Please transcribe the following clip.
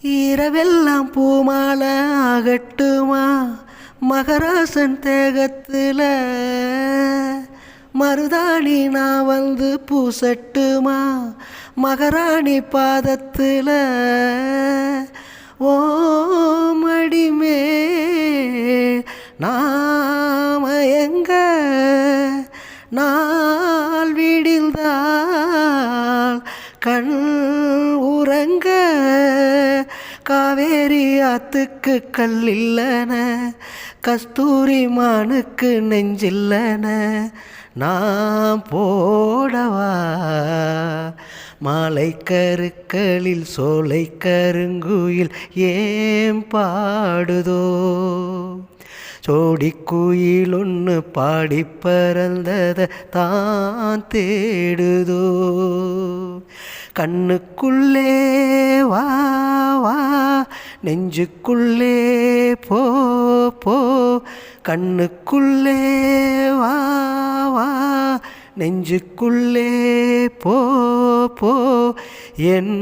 இரவெல்லாம் பூமாலை ஆகட்டுமா மகராசன் தேகத்தில் மருதாணி நான் வந்து பூசட்டுமா மகராணி பாதத்தில் ஓ மடிமே நாம எங்க நாள் விடிந்தால் கண் உறங்க காவேரி ஆத்துக்கு கல்லில்லன கஸ்தூரி மானுக்கு நெஞ்சில்லன நான் போடவா மாலை கருக்களில் சோலை கருங்குயில் ஏன் பாடுதோ சோடிக்குயில் ஒன்று பாடி பறந்ததை தான் தேடுதோ கண்ணுக்குள்ளே வா வா நெஞ்சுக்குள்ளே போ போ கண்ணுக்குள்ளே வா வா நெஞ்சுக்குள்ளே போ போ என்